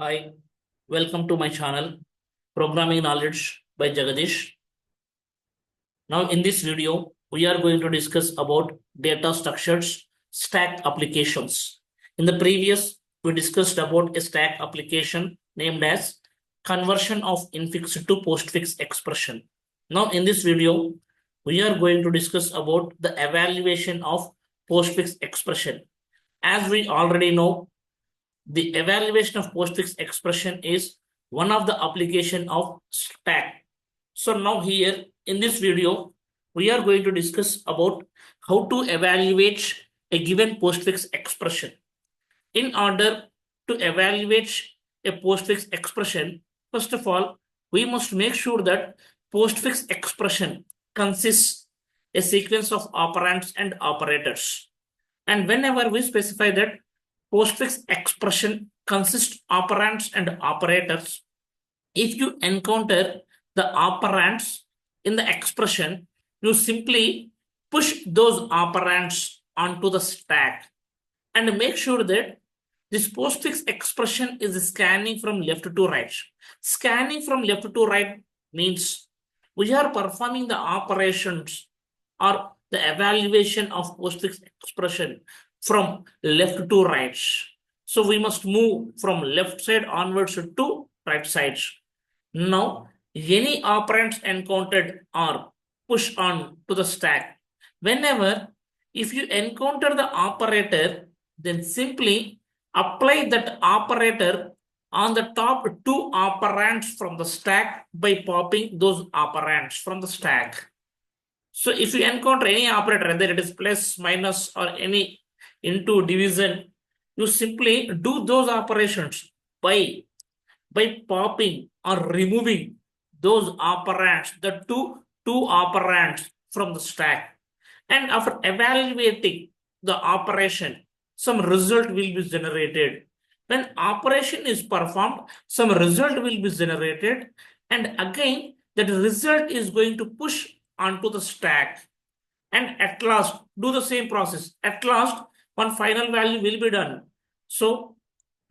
Hi, welcome to my channel, Programming Knowledge by Jagadish. Now, in this video, we are going to discuss about data structures, stack applications. In the previous, we discussed about a stack application named as conversion of infix to postfix expression. Now, in this video, we are going to discuss about the evaluation of postfix expression. As we already know, the evaluation of postfix expression is one of the application of stack. So now here in this video, we are going to discuss about how to evaluate a given postfix expression. In order to evaluate a postfix expression, first of all, we must make sure that postfix expression consists a sequence of operands and operators. And whenever we specify that postfix expression consists operands and operators, if you encounter the operands in the expression, you simply push those operands onto the stack and make sure that this postfix expression is scanning from left to right. Scanning from left to right means we are performing the operations or the evaluation of postfix expression from left to right. So we must move from left side onwards to right side. Now, any operands encountered are pushed on to the stack. Whenever, if you encounter the operator, then simply apply that operator on the top two operands from the stack by popping those operands from the stack. So if you encounter any operator, whether it is plus, minus, or any into division, you simply do those operations by popping or removing those operands, the two operands from the stack. And after evaluating the operation, some result will be generated. When operation is performed, some result will be generated, and again that result is going to push onto the stack. And at last, do the same process. At last, one final value will be done. So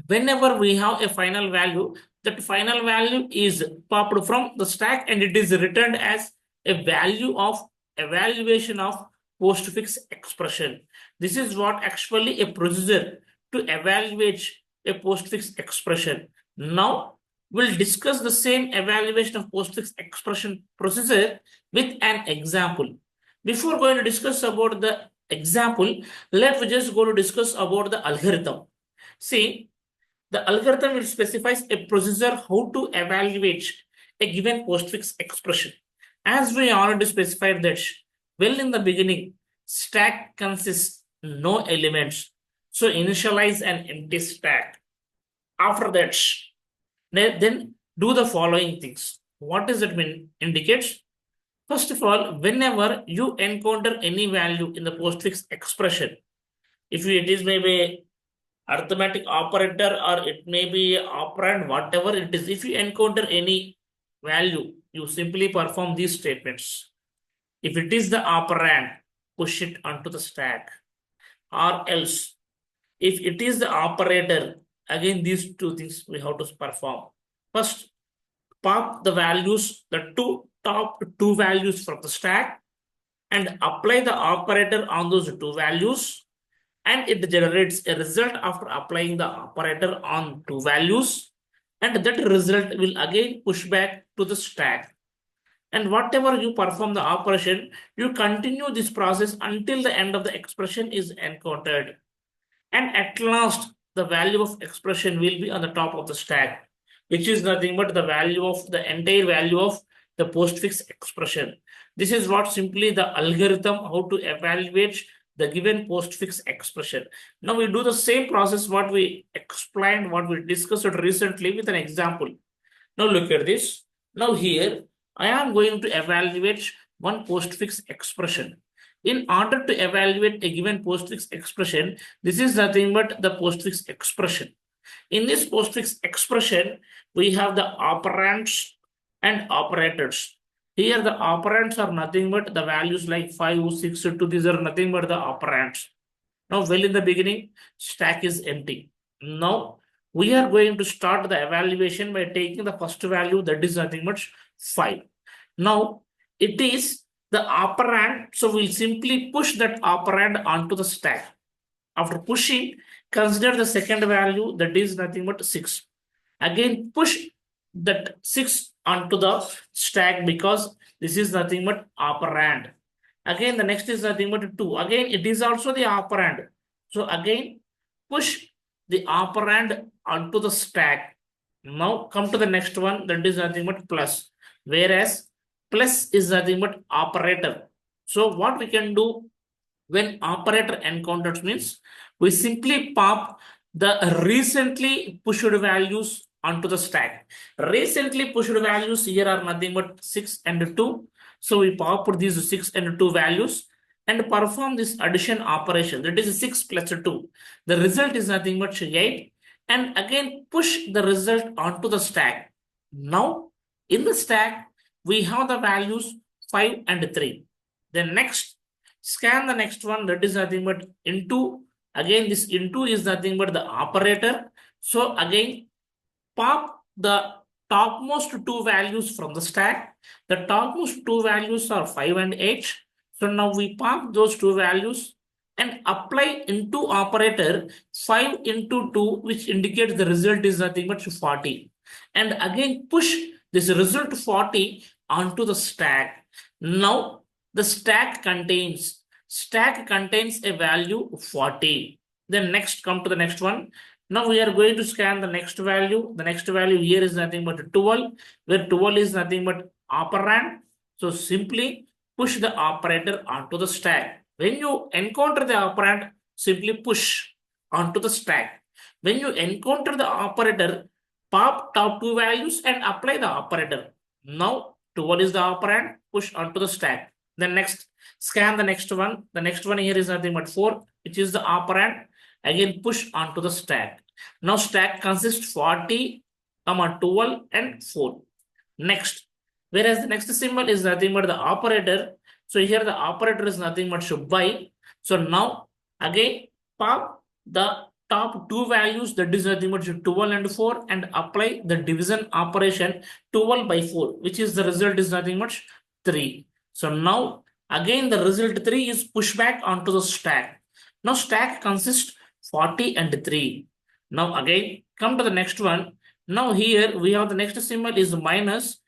whenever we have a final value, that final value is popped from the stack and it is returned as a value of evaluation of postfix expression. This is what actually a procedure to evaluate a postfix expression. Now we'll discuss the same evaluation of postfix expression procedure with an example. Before going to discuss about the example, let's just go to discuss about the algorithm. See, the algorithm will specifies a procedure how to evaluate a given postfix expression. As we already specified that, well in the beginning, stack consists no elements. So initialize an empty stack. After that, then do the following things. What does it mean? Indicates, first of all, whenever you encounter any value in the postfix expression, if it is maybe arithmetic operator or it may be operand, whatever it is, if you encounter any value, you simply perform these statements. If it is the operand, push it onto the stack. Or else, if it is the operator, again these two things we have to perform. First, pop the values, the top two values from the stack and apply the operator on those two values, and it generates a result after applying the operator on two values, and that result will again push back to the stack. And whatever you perform the operation, you continue this process until the end of the expression is encountered. And at last, the value of expression will be on the top of the stack, which is nothing but the value of the entire value of the postfix expression. This is what simply the algorithm how to evaluate the given postfix expression. Now we do the same process what we explained, what we discussed recently with an example. Now look at this. Now here I am going to evaluate one postfix expression. In order to evaluate a given postfix expression, this is nothing but the postfix expression. In this postfix expression, we have the operands and operators. Here the operands are nothing but the values like 5, 6, 2. These are nothing but the operands. Now, well in the beginning, stack is empty. Now, we are going to start the evaluation by taking the first value, that is nothing but 5. Now it is the operand, so we'll simply push that operand onto the stack. After pushing, consider the second value, that is nothing but 6. Again, push that 6 onto the stack because this is nothing but operand. Again, the next is nothing but 2. Again, it is also the operand. So again, push the operand onto the stack. Now come to the next one, that is nothing but plus. Whereas plus is nothing but operator. So what we can do when operator encounters means we simply pop the recently pushed values onto the stack. Recently pushed values here are nothing but 6 and 2. So we pop these 6 and 2 values and perform this addition operation. That is 6 plus 2. The result is nothing but 8. And again push the result onto the stack. Now in the stack we have the values 5 and 3. Then next scan the next one, that is nothing but into. Again this into is nothing but the operator. So again pop the topmost 2 values from the stack. The topmost 2 values are 5 and 8. So now we pop those 2 values and apply into operator 5 into 2, which indicates the result is nothing but 40. And again push this result 40 onto the stack. Now the stack contains a value 40. Then next come to the next one. Now we are going to scan the next value. The next value here is nothing but 12, where 12 is nothing but operand. So simply push the operator onto the stack. When you encounter the operand, simply push onto the stack. When you encounter the operator, pop top 2 values and apply the operator. Now 12 is the operand, push onto the stack. Then next, scan the next one. The next one here is nothing but 4, which is the operand. Again, push onto the stack. Now stack consists 40, 12 and 4. Next, whereas the next symbol is nothing but the operator. So here the operator is nothing but should by. So now again pop the top 2 values, that is nothing but 12 and 4, and apply the division operation 12 by 4, which is the result is nothing but 3. So now again the result 3 is pushed back onto the stack. Now stack consists 40 and 3. Now again come to the next one. Now here we have the next symbol is minus.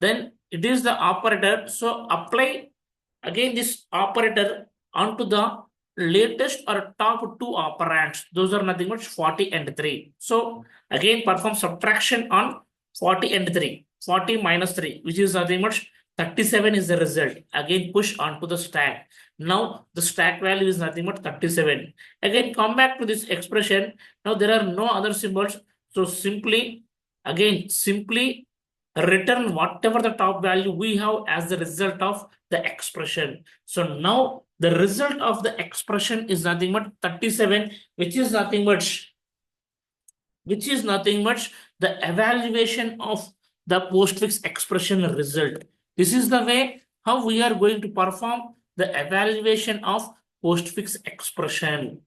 Then it is the operator. So apply again this operator onto the latest or top 2 operands. Those are nothing but 40 and 3. So again perform subtraction on 40 and 3. 40 minus 3, which is nothing but 37 is the result. Again push onto the stack. Now the stack value is nothing but 37. Again come back to this expression. Now there are no other symbols. So simply return whatever the top value we have as the result of the expression. So now the result of the expression is nothing but 37, which is nothing but the evaluation of the postfix expression result. This is the way how we are going to perform the evaluation of postfix expression.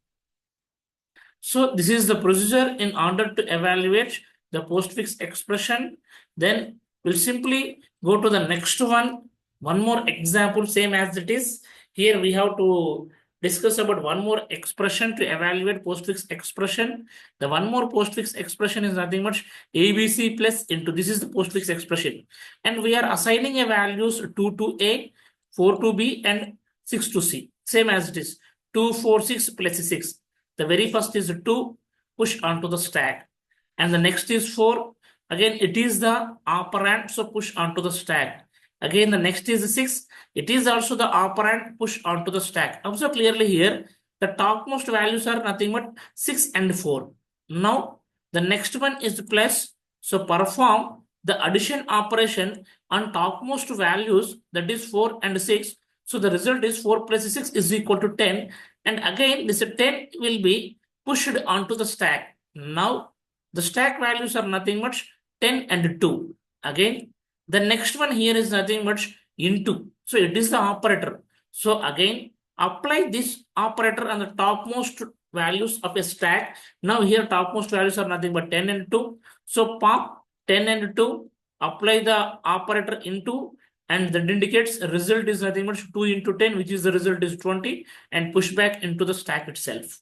So this is the procedure in order to evaluate the postfix expression. Then we'll simply go to the next one. One more example, same as it is. Here we have to discuss about one more expression to evaluate postfix expression. The one more postfix expression is nothing but ABC plus into. This is the postfix expression. And we are assigning a values 2 to A, 4 to B, and 6 to C. Same as it is. 2, 4, 6 plus 6. The very first is 2, push onto the stack. And the next is 4. Again, it is the operand, so push onto the stack. Again, the next is 6. It is also the operand, push onto the stack. Observe clearly here, the topmost values are nothing but 6 and 4. Now, the next one is plus. So perform the addition operation on topmost values, that is 4 and 6. So the result is 4 plus 6 is equal to 10. And again, this 10 will be pushed onto the stack. Now, the stack values are nothing but 10 and 2. Again, the next one here is nothing but into. So it is the operator. So again, apply this operator on the topmost values of a stack. Now here topmost values are nothing but 10 and 2. So pop 10 and 2, apply the operator into, and that indicates result is nothing but 2 into 10, which is the result is 20, and push back into the stack itself.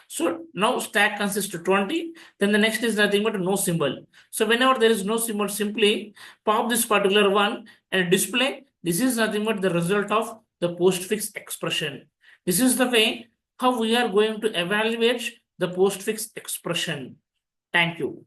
So now stack consists of 20, then the next is nothing but no symbol. So whenever there is no symbol, simply pop this particular one and display. This is nothing but the result of the postfix expression. This is the way how we are going to evaluate the postfix expression. Thank you.